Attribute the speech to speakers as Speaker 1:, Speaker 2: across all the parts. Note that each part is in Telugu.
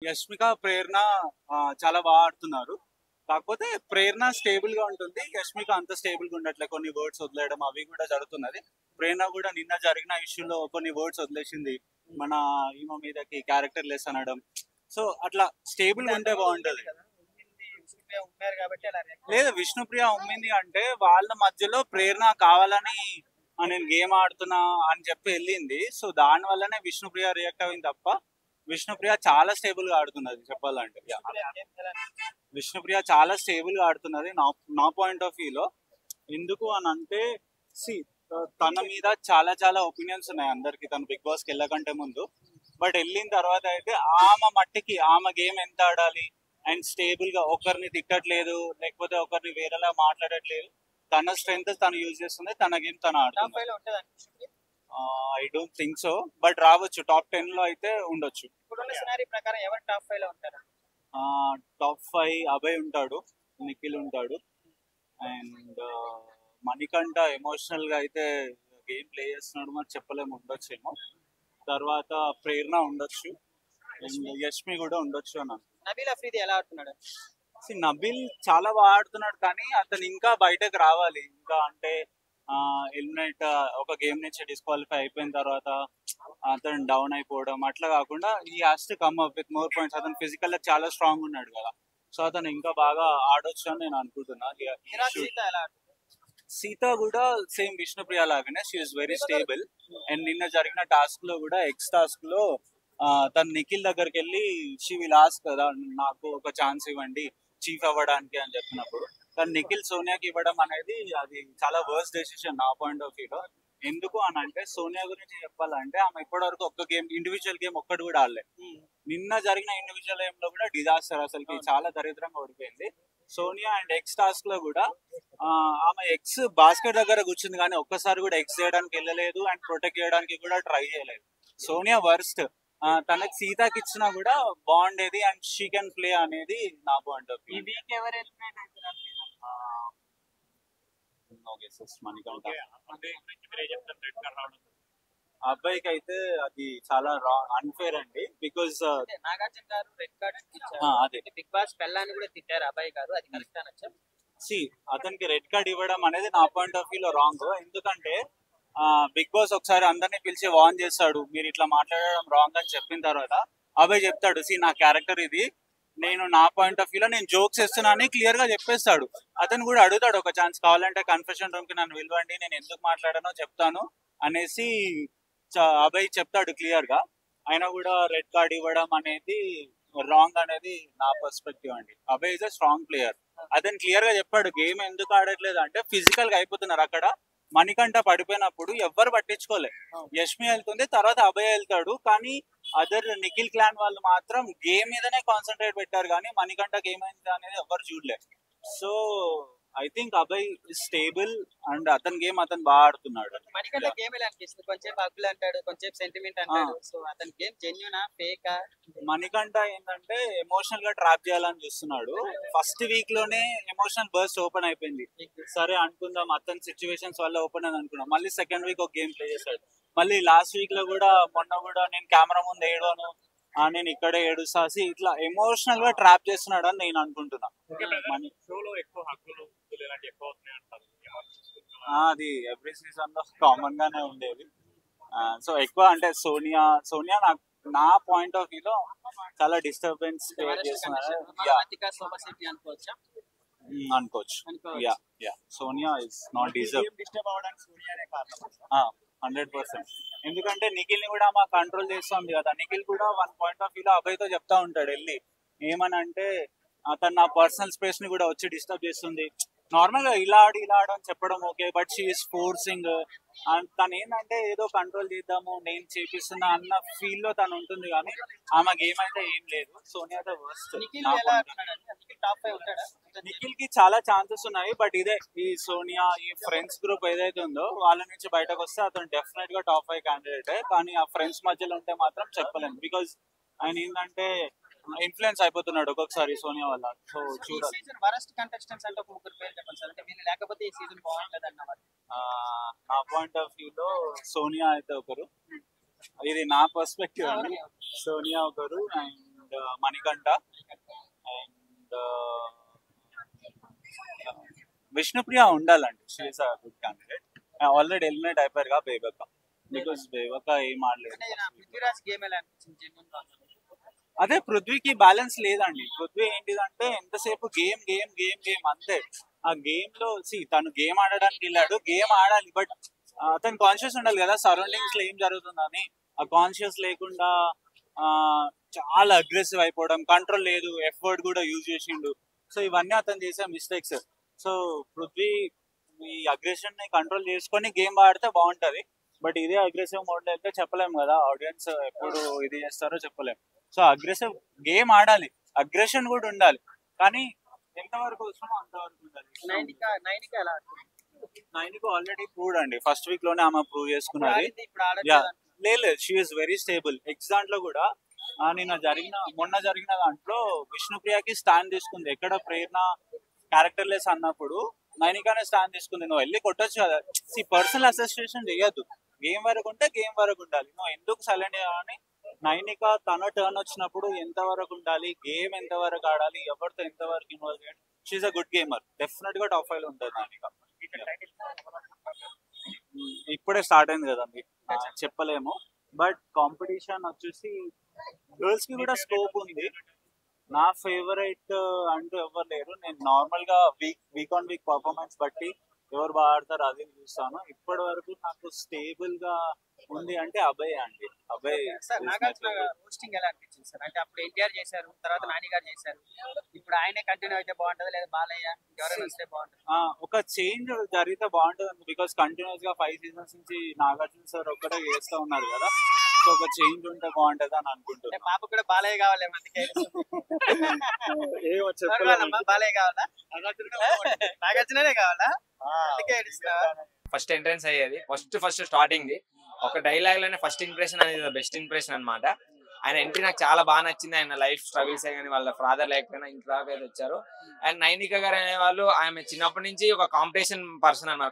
Speaker 1: యష్మిక ప్రేరణ చాలా బాగా ఆడుతున్నారు. కాకపోతే ప్రేరణ స్టేబుల్ గా ఉంటుంది, యష్మిక అంత స్టేబుల్ గా ఉండట్లే. కొన్ని వర్డ్స్ వదిలేయడం అవి కూడా జరుగుతున్నది. ప్రేరణ కూడా నిన్న జరిగిన ఇష్యూలో కొన్ని వర్డ్స్ వదిలేసింది, మన ఈమె మీదకి క్యారెక్టర్ లెస్ అనడం. సో అట్లా స్టేబుల్ గా ఉంటే బాగుంటది. లేదు, విష్ణుప్రియ ఉమ్మింది అంటే వాళ్ళ మధ్యలో ప్రేరణ కావాలని నేను గేమ్ ఆడుతున్నా అని చెప్పి వెళ్ళింది. సో దాని వల్లనే విష్ణుప్రియ రియాక్ట్ అయింది తప్ప విష్ణుప్రియ చాలా స్టేబుల్ గా ఆడుతున్నది చెప్పాలంటే. విష్ణుప్రియ చాలా స్టేబుల్ గా ఆడుతున్నది నా పాయింట్ ఆఫ్ వ్యూ లో. ఎందుకు అని అంటే సి తన మీద చాలా చాలా ఒపీనియన్స్ ఉన్నాయి అందరికి, తను బిగ్ బాస్ కి వెళ్ళకంటే ముందు. బట్ వెళ్ళిన తర్వాత అయితే ఆమె మట్టికి ఆమె గేమ్ ఎంత ఆడాలి అండ్ స్టేబుల్ గా ఒకరిని తిట్టట్లేదు, లేకపోతే ఒకరిని వేరేలా మాట్లాడట్లేదు. తన స్ట్రెంగ్త్ తను యూజ్ చేస్తుంది, తన గేమ్ తను ఆడుతుంది. I don't think so, but రావచ్చు. టాప్ 10 లో అయితే ఉండొచ్చు. టాప్ 5 అభయ్ ఉంటాడు, నిఖిల్ ఉంటాడు, అండ్ మణికంఠ ఎమోషనల్ గా అయితే గేమ్ ప్లే చేస్తున్నాడు, మరి చెప్పలేము, ఉండొచ్చేమో. తర్వాత ప్రేరణ ఉండొచ్చు, యష్మి కూడా ఉండొచ్చు అని.
Speaker 2: నబీల్ అఫ్రీది ఎలా ఆడుతున్నాడు?
Speaker 1: నబిల్ చాలా బాగా ఆడుతున్నాడు, కానీ అతను ఇంకా బయటకు రావాలి. ఇంకా అంటే ఎలిమినేట్ ఒక గేమ్ నుంచి డిస్క్వాలిఫై అయిపోయిన తర్వాత అతను డౌన్ అయిపోవడం అట్లా కాకుండా ఈ has to come up with more points. అతను ఫిజికల్ గా చాలా స్ట్రాంగ్ ఉన్నాడు కదా, సో అతను ఇంకా బాగా ఆడొచ్చు అని నేను అనుకుంటున్నా. సీత కూడా సేమ్ విష్ణుప్రియ లాగానే she is very stable. And నిన్న జరిగిన టాస్క్ లో కూడా ఎక్స్ టాస్క్ లో తను నిఖిల్ దగ్గరికి వెళ్ళి షీ విల్ ఆస్క్ కదా, నాకు ఒక ఛాన్స్ ఇవ్వండి చీఫ్ అవ్వడానికి అని చెప్పినప్పుడు కానీ నిఖిల్ సోనియాకి ఇవ్వడం అనేది అది చాలా వర్స్ట్ డెసిషన్ నా పాయింట్ ఆఫ్ వ్యూ లో. ఎందుకు అని అంటే సోనియా గురించి చెప్పాలంటే ఆమె ఇప్పటి వరకు ఒక్క గేమ్, ఇండివిజువల్ గేమ్ ఒక్కటి కూడా ఆడలేదు. నిన్న జరిగిన ఇండివిజువల్ గేమ్ లో కూడా డిజాస్టర్, అసలు చాలా దరిద్రంగా ఓడిపోయింది. సోనియా అండ్ ఎక్స్ టాస్క్ లో కూడా ఆమె ఎక్స్ బాస్కెట్ దగ్గర కూర్చుంది, కానీ ఒక్కసారి కూడా ఎక్స్ చేయడానికి వెళ్ళలేదు అండ్ ప్రొటెక్ట్ చేయడానికి కూడా ట్రై చేయలేదు. సోనియా వర్స్ట్. తనకి సీతాకి ఇచ్చినా కూడా బాగుండేది అండ్ షీ కెన్ ప్లే అనేది నా పాయింట్ ఆఫ్ వ్యూ. అబ్బాయికి అయితే అది చాలా అన్ఫేర్ అండి, బికాస్
Speaker 2: నాగార్జున గారు రెడ్ కార్డ్
Speaker 1: అదే
Speaker 2: బిగ్ బాస్ పెళ్ళాన్ని కూడా తిట్టారు అబ్బాయి గారు, అది కరెక్ట్ అనొచ్చా?
Speaker 1: అతనికి రెడ్ కార్డ్ ఇవ్వడం అనేది నా పాయింట్ ఆఫ్ వ్యూ లో రాంగ్. ఎందుకంటే బిగ్ బాస్ ఒకసారి అందరినీ పిలిచి వార్న్ చేస్తాడు, మీరు ఇట్లా మాట్లాడడం రాంగ్ అని చెప్పిన తర్వాత అబ్బాయి చెప్తాడు, నా క్యారెక్టర్ ఇది, నేను నా పాయింట్ ఆఫ్ వ్యూ లో నేను జోక్స్ వేస్తున్నా అని క్లియర్ గా చెప్పేస్తాడు. అతను కూడా అడుగుతాడు ఒక ఛాన్స్ కావాలంటే కన్ఫెషన్ రూమ్ కి నన్ను పిలవండి, నేను ఎందుకు మాట్లాడానో చెప్తాను అనేసి అబ్బాయి చెప్తాడు క్లియర్ గా. అయినా కూడా రెడ్ కార్డ్ ఇవ్వడం అనేది రాంగ్ అనేది నా పర్స్పెక్టివ్ అండి. అబ్బాయి ఇస్ అ స్ట్రాంగ్ ప్లేయర్, అతను క్లియర్ గా చెప్పాడు గేమ్ ఎందుకు ఆడట్లేదు అంటే ఫిజికల్ గా అయిపోతున్నారు. అక్కడ మణికంఠ పడిపోయినప్పుడు ఎవ్వరు పట్టించుకోలే, యష్మి వెళ్తుంది, తర్వాత అభయ్ వెళ్తాడు, కానీ అదర్ నిఖిల్ క్లాన్ వాళ్ళు మాత్రం గేమ్ మీదనే కాన్సన్ట్రేట్ పెట్టారు, కానీ మణికంఠకి ఏమైంది అనేది ఎవరు చూడలేదు. So I think Abhay stable and అతని గేమ్ అతను బాగా ఆడుతున్నాడు.
Speaker 2: మణికంఠ గేమ్ ఎలా అనిపిస్తుంది? కొంచెం హక్కులు అంటాడు, కొంచెం సెంటిమెంట్ అంటాడు, సో అతని గేమ్ జెన్యూనా ఫేకా?
Speaker 1: మణికంఠ ఏంటంటే ఎమోషనల్ గా ట్రాప్ చేయాలని చూస్తున్నాడు. ఫస్ట్ వీక్ లోనే ఎమోషనల్ బర్స్ట్ ఓపెన్ అయిపోయింది, సరే అనుకుందాం అతని సిచ్యువేషన్స్ వల్ల ఓపెన్ అని అనుకున్నాం. మళ్ళీ సెకండ్ వీక్ ఒక గేమ్ ప్లే చేశాడు, మళ్ళీ లాస్ట్ వీక్ లో కూడా మొన్న కూడా నేను కెమెరా ముందు ఏడవను, నేను ఇక్కడే ఏడుస్తాసి, ఇట్లా ఎమోషనల్ గా ట్రాప్ చేస్తున్నాడు అని నేను అనుకుంటున్నా. అది ఎవ్రీ సీజన్ లో కామన్ గానే ఉండేది. సో ఎక్కువ అంటే సోనియా నా పాయింట్ ఆఫ్ వ్యూ లో చాలా డిస్టర్బెన్స్ క్రియేట్ చేస్తున్నారు అనుకోవచ్చు. Sonia is not deserve 100%. ఎందుకంటే నిఖిల్ ని కూడా మా కంట్రోల్ చేస్తుంది కదా. నిఖిల్ కూడా వన్ పాయింట్ ఆఫ్ వ్యూ లో అబ్బాయితో చెప్తా ఉంటాడు వెళ్ళి, ఏమని అంటే అతను నా పర్సనల్ స్పేస్ ని కూడా వచ్చి డిస్టర్బ్ చేస్తుంది. నార్మల్ గా ఇలా ఆడు అని చెప్పడం okay, but she is forcing. తను ఏంటంటే ఏదో కంట్రోల్ చేద్దాము నేను చేపిస్తున్నా అన్న ఫీల్ లో తను ఉంటుంది, కానీ ఆమె గేమ్ అయితే ఏం లేదు. Sonia the worst. నిఖిల్ కి చాలా ఛాన్సెస్ ఉన్నాయి, బట్ ఇదే ఈ సోనియా ఈ ఫ్రెండ్స్ గ్రూప్ ఏదైతే ఉందో వాళ్ళ నుంచి బయటకు వస్తే అతను డెఫినెట్ గా టాప్ 5 క్యాండిడేట్. కానీ ఆ ఫ్రెండ్స్ మధ్యలో ఉంటే మాత్రం చెప్పలేము, బికాజ్ ఆయన ఏంటంటే ఇన్ఫ్లుయెన్స్ అయిపోతున్నాడు ఒక్కొక్కసారి సోనియా వల్ల. సో చూడాలి. నా పాయింట్ ఆఫ్ వ్యూ లో సోనియా అయితే ఒకరు, ఇది నా పర్స్పెక్టివ్ అండి. సోనియా ఒకరు, and and Manikanta and Vishnupriya ఉండాలండి. She is a good candidate. Already eliminate అయిపోయారుగా బేబక్క, బికాస్ బేబక్క ఏం ఆడలేదు.
Speaker 2: పృథ్వీరాజ్ గేమ్ ఎలా అనిపించింది జెన్యున్ గా?
Speaker 1: అదే పృథ్వీకి బ్యాలెన్స్ లేదండి. పృథ్వీ ఏంటిదంటే ఎంతసేపు గేమ్ గేమ్ గేమ్ గేమ్ అంతే. ఆ గేమ్ లో తను గేమ్ ఆడడానికి వెళ్ళాడు, గేమ్ ఆడాలి, బట్ అతను కాన్షియస్ ఉండాలి కదా సరౌండింగ్స్ లో ఏం జరుగుతుందని. ఆ కాన్షియస్ లేకుండా చాలా అగ్రెసివ్ అయిపోవడం, కంట్రోల్ లేదు, ఎఫర్ట్ కూడా యూజ్ చేసిండు. సో ఇవన్నీ అతను చేసే మిస్టేక్స్. సో పృథ్వీ ఈ అగ్రెషన్ ని కంట్రోల్ చేసుకొని గేమ్ ఆడితే బాగుంటది. బట్ ఇదే అగ్రెసివ్ మోడ్ లో అయితే చెప్పలేము కదా, ఆడియన్స్ ఎప్పుడు ఇది చేస్తారో చెప్పలేము. సో అగ్రెసివ్ గేమ్ ఆడాలి, అగ్రెషన్ కూడా ఉండాలి, కానీ ఎంతవరకు వస్తుందో అంతవరకు ఉండాలి.
Speaker 2: నైనిక ఎలా ఆడుతుంది?
Speaker 1: నైనిక ఆల్రెడీ ప్రూవ్డ్ అండి, ఫస్ట్ వీక్ లోనే ఆమె ప్రూవ్ చేసుకున్నది.
Speaker 2: ఇప్పుడు
Speaker 1: యా,
Speaker 2: ఆడట్లేదు.
Speaker 1: లేదు, she is very stable. X దాంట్లో కూడా మొన్న జరిగిన దాంట్లో విష్ణుప్రియకి స్టాండ్ తీసుకుంది. ఎక్కడ ప్రేరణ క్యారెక్టర్ లెస్ అన్నప్పుడు నైనికానే స్టాండ్ తీసుకుంది. నువ్వు వెళ్ళి కొట్టొచ్చు కదా. పర్సనల్ అసోసియేషన్ చేయొద్దు, గేమ్ వరకు ఉంటే గేమ్ వరకు ఉండాలి. నువ్వు ఎందుకు సైలెంట్ అని. నైనిక తన టర్న్ వచ్చినప్పుడు ఎంత వరకు ఉండాలి, గేమ్ ఎంత వరకు ఆడాలి, ఎవరితో ఎంత వరకు ఇన్వాల్వ్ చేయాలి. She's a good gamer, definite గా టాప్ 5 లో ఉంటుంది నైనిక. ఇప్పుడే స్టార్ట్ అయింది కదండి, చెప్పలేము. బట్ కాంపిటీషన్ వచ్చేసి గర్ల్స్ కి కూడా స్కోప్ ఉంది. నా ఫేవరెట్ అంటూ ఎవరు లేరు. నేను నార్మల్ గా వీక్ ఆన్ వీక్ పర్ఫార్మెన్స్ బట్టి ఎవరు బాగా ఆడతారు అది చూస్తాను. ఇప్పటి వరకు నాకు స్టేబుల్ గా ఉంది అంటే అభయ్ అండి. అభయ్
Speaker 2: సార్ నాగార్జున హోస్టింగ్ ఎలా అనిపించింది సార్? అంటే అప్పుడు ఎన్టీఆర్ చేశారు, తర్వాత నాని గారు చేశారు, ఇప్పుడు ఆయనే కంటిన్యూ అయితే బాగుంటది లేదా బాలయ్య ఎవరైనా వస్తే బాగుంటది?
Speaker 1: ఒక చేంజ్ జరిగితే బాగుంటుంది. బికాస్ కంటిన్యూస్ గా 5 seasons నుంచి నాగార్జున సార్ ఒక్కటే చేస్తూ ఉన్నారు కదా. సో ఒక చేంజ్ ఉంటే బాగుంటది అని అనుకుంటున్నాను.
Speaker 2: పాప కూడా బాలయ్య కావాలి, అందుకే
Speaker 1: ఏమో చెప్పలేము.
Speaker 2: బాలయ్య కావాలా, నాగార్జుననే కావాలా, అందుకే
Speaker 3: ఫస్ట్ ఎంట్రన్స్ అయ్యేది, ఫస్ట్ స్టార్టింగ్ ది ఒక డైలాగ్ లోనే ఫస్ట్ ఇంప్రెషన్ అనేది బెస్ట్ ఇంప్రెషన్ అన్నమాట. ఆయన ఎంట్రీ నాకు చాలా బాగా నచ్చింది. ఆయన లైఫ్ స్ట్రగుల్స్ కానీ వాళ్ళ ఫాదర్ లేకపోయినా ఇంట్లో అయితే వచ్చారు. అండ్ నైనిక గారు అనే వాళ్ళు ఆమె చిన్నప్పటి నుంచి ఒక కాంపిటీషన్ పర్సన్ అనమాట,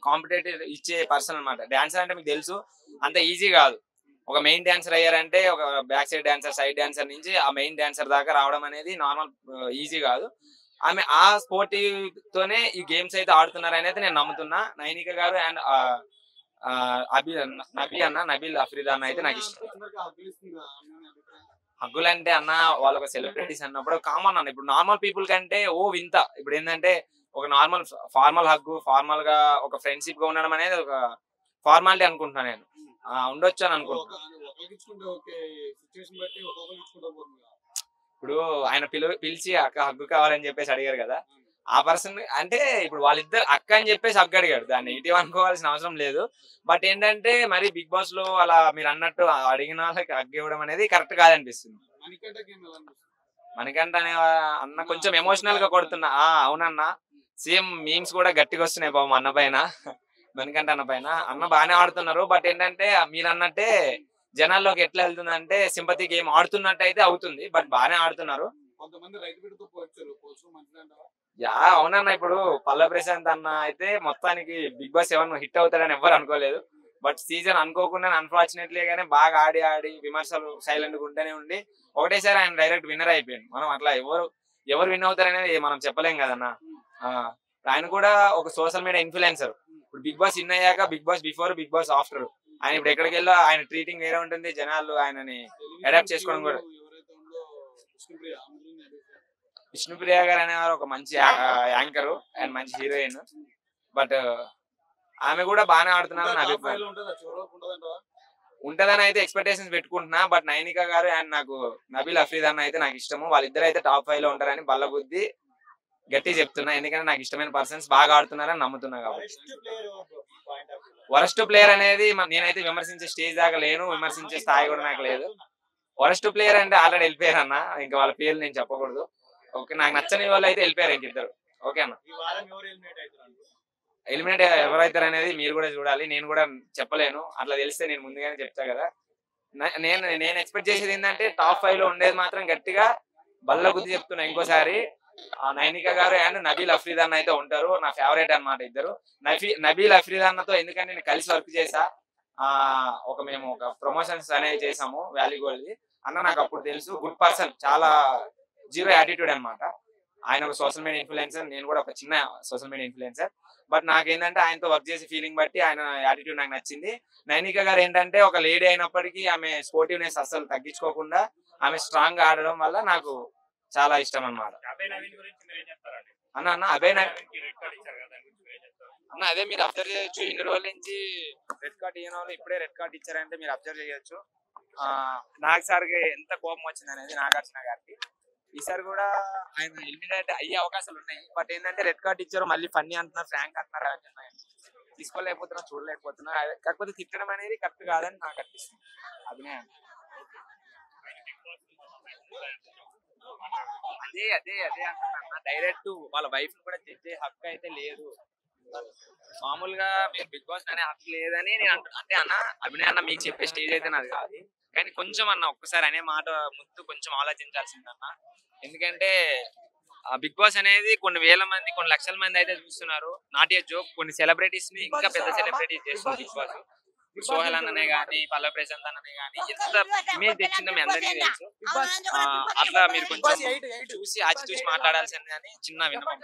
Speaker 3: కాంపిటేటివ్ ఇచ్చే పర్సన్ అనమాట. డాన్సర్ అంటే మీకు తెలుసు అంత ఈజీ కాదు. ఒక మెయిన్ డాన్సర్ అయ్యారంటే ఒక back side dancer, side dancer నుంచి ఆ మెయిన్ డాన్సర్ దాకా రావడం అనేది నార్మల్ ఈజీ కాదు. ఆమె ఆ స్పోర్టివ్ తోనే ఈ గేమ్స్ అయితే ఆడుతున్నారు అనేది నేను నమ్ముతున్నా. నైనిక గారు అండ్ నబీల్ అఫ్రీద్ అన్న అయితే నాకు ఇష్టం. హగ్గులు అంటే అన్న వాళ్ళ ఒక సెలబ్రిటీస్ అన్నప్పుడు కామన్ అన్న. ఇప్పుడు నార్మల్ పీపుల్ కంటే వింత. ఇప్పుడు ఏంటంటే ఒక నార్మల్ ఫార్మల్ హగ్గు, ఫార్మల్ గా ఒక ఫ్రెండ్షిప్ గా ఉండడం అనేది ఒక ఫార్మాలిటీ అనుకుంటున్నాను నేను. ఉండొచ్చు అని అనుకుంటున్నాను. ఇప్పుడు ఆయన పిలిచి అక్క హగ్గు కావాలని చెప్పేసి అడిగారు కదా, ఆ పర్సన్ అంటే ఇప్పుడు వాళ్ళిద్దరు అక్క అని చెప్పేసి హగ్గు అడిగాడు. దాన్ని నెగిటివ్ అనుకోవాల్సిన అవసరం లేదు. బట్ ఏంటంటే మరి బిగ్ బాస్ లో అలా మీరు అన్నట్టు అడిగిన వాళ్ళకి హగ్గు ఇవ్వడం అనేది కరెక్ట్ కాదనిపిస్తుంది. మణికంఠ అనే అన్న కొంచెం ఎమోషనల్ గా కొడుతున్నా. అవునన్నా, సేమ్ మీమ్స్ కూడా గట్టిగా వస్తున్నాయి బాబు అన్న పైన, మణికంఠ అన్న పైన. అన్న బాగానే ఆడుతున్నారు. బట్ ఏంటంటే మీరు అన్నట్టే జనాల్లోకి ఎట్లా వెళ్తుందంటే సింపతి గేమ్ ఆడుతున్నట్టు అయితే అవుతుంది. బట్ బాగానే ఆడుతున్నారు. అవునన్న, ఇప్పుడు పల్ల ప్రశాంత్ అన్న అయితే మొత్తానికి బిగ్ బాస్ 7 హిట్ అవుతాడని ఎవరు అనుకోలేదు. బట్ సీజన్ అనుకోకుండా అన్ఫార్చునేట్లీ గానీ బాగా ఆడి విమర్శలు సైలెంట్ గా ఉంటేనే ఉండి ఒకటేసారి ఆయన డైరెక్ట్ విన్నర్ అయిపోయాడు. మనం అట్లా ఎవరు విన్ అవుతారనేది మనం చెప్పలేం కదన్నా. ఆయన కూడా ఒక సోషల్ మీడియా ఇన్ఫ్లుయెన్సర్. ఇప్పుడు బిగ్ బాస్ విన్ అయ్యాక Bigg Boss before, Bigg Boss after, ఆయన ఇప్పుడు ఎక్కడికి వెళ్ళా ఆయన ట్రీటింగ్ వేరే ఉంటుంది. జనాలు ఆయనని అడాప్ట్ చేసుకోవడం కూడా. విష్ణుప్రియ గారు అనేవారు ఒక మంచి యాంకర్ అండ్ మంచి హీరోయిన్. బట్ ఆమె కూడా బాగానే ఆడుతున్నారు నా అభిప్రాయం. ఉంటదని అయితే ఎక్స్పెక్టేషన్స్ పెట్టుకుంటున్నా. బట్ నైనిక గారు అండ్ నాకు నబీల్ అఫ్రీద్ అన్న అయితే నాకు ఇష్టము. వాళ్ళిద్దరు అయితే టాప్ 5 లో ఉంటారని బల్లబుద్ధి గట్టి చెప్తున్నా. ఎందుకంటే నాకు ఇష్టమైన పర్సన్స్ బాగా ఆడుతున్నారని నమ్ముతున్నా. కాబట్టి వరస్ట్ ప్లేయర్ అనేది నేనైతే విమర్శించే స్టేజ్ దాకా లేను, విమర్శించే స్థాయి కూడా నాకు లేదు. వరస్ట్ ప్లేయర్ అంటే ఆల్రెడీ వెళ్ళిపోయారు అన్న, ఇంకా వాళ్ళ పేర్లు నేను చెప్పకూడదు. ఓకే, నాకు నచ్చని వాళ్ళు అయితే వెళ్ళిపోయారు ఇంకిద్దరు. ఓకే అన్న, ఎలిమినేట్ ఎవరైతారు అనేది మీరు కూడా చూడాలి. నేను కూడా చెప్పలేను, అట్లా తెలిస్తే నేను ముందుగానే చెప్తా కదా. నేను ఎక్స్పెక్ట్ చేసేది ఏంటంటే టాప్ 5 లో ఉండేది మాత్రం గట్టిగా బల్ల గుద్ది చెప్తున్నా. ఇంకోసారి నైనిక గారు అండ్ నబీల్ అఫ్రీద్ అన్న అయితే ఉంటారు. నా ఫేవరెట్ అన్నమాట ఇద్దరు. నబీల్ అఫ్రీద్ అన్నతో ఎందుకంటే నేను కలిసి వర్క్ చేసా. మేము ఒక ప్రమోషన్స్ అనేవి చేసాము వ్యాలీ గోల్డ్ ది. అన్న నాకు అప్పుడు తెలుసు గుడ్ పర్సన్, చాలా జీరో యాటిట్యూడ్ అన్నమాట. ఆయన ఒక సోషల్ మీడియా ఇన్ఫ్లుయెన్సర్, నేను కూడా ఒక చిన్న సోషల్ మీడియా ఇన్ఫ్లుయెన్సర్. బట్ నాకేంటంటే ఆయనతో వర్క్ చేసే ఫీలింగ్ బట్టి ఆయన యాటిట్యూడ్ నాకు నచ్చింది. నైనిక గారు ఏంటంటే ఒక లేడీ అయినప్పటికీ ఆమె స్పోర్టివ్నెస్ అస్సలు తగ్గించుకోకుండా ఆమె స్ట్రాంగ్ గా ఆడడం వల్ల నాకు చాలా ఇష్టం అన్నమాట. అన్న అభయ్ అన్న అదే మీరు అబ్జర్వ్ చేయొచ్చు, ఇన్ని రోజుల నుంచి రెడ్ కార్డ్ ఇయ్యని వాళ్ళు ఇప్పుడే రెడ్ కార్డ్ ఇచ్చారంటే మీరు అబ్జర్వ్ చేయొచ్చు. నాగ్ సార్కి ఎంత కోపం వచ్చింది అనేది నాగార్జున గారికి. ఈసారి కూడా ఆయన ఎలిమినేట్ అయ్యే అవకాశాలు ఉన్నాయి. బట్ ఏంటంటే రెడ్ కార్డ్ ఇచ్చారు, మళ్ళీ ఫన్నీ అంటున్నారు, ఫ్రాంక్ అంటున్నారు, తీసుకోలేకపోతున్నా, చూడలేకపోతున్నా. కాకపోతే తిట్టడం అనేది కరెక్ట్ కాదని నాకు అనిపిస్తుంది. అభినయం అదే అదే అదే అంటున్నా, డైరెక్ట్ వాళ్ళ వైఫ్ కూడా తెచ్చే హక్కు అయితే లేదు. మామూలుగా మీరు బిగ్ బాస్ అనే హక్కు లేదని నేను అంటున్నా. అంటే అన్న అభినయ్ అన్న మీకు చెప్పే స్టేజ్ అయితే నాది కాదు, కానీ కొంచెం అన్న ఒక్కసారి అనే మాట ముందు కొంచెం ఆలోచించాల్సిందన్న. ఎందుకంటే బిగ్ బాస్ అనేది కొన్ని వేల మంది, కొన్ని లక్షల మంది అయితే చూస్తున్నారు. నాట్ ఏ జోక్, కొన్ని సెలబ్రిటీస్ ని ఇంకా పెద్ద సెలబ్రిటీస్ చేస్తున్నారు బిగ్ బాస్. సోహెల్ అన్ననే గానీ, పల్లవి ప్రశాంత్ అన్ననే గానీ ఎంత ఇమేజ్ తెచ్చిందో మీ అందరికీ తెలుసు. అట్లా మీరు కొంచెం చూసి ఆచి చూసి మాట్లాడాల్సింది అని చిన్న విన్నపం.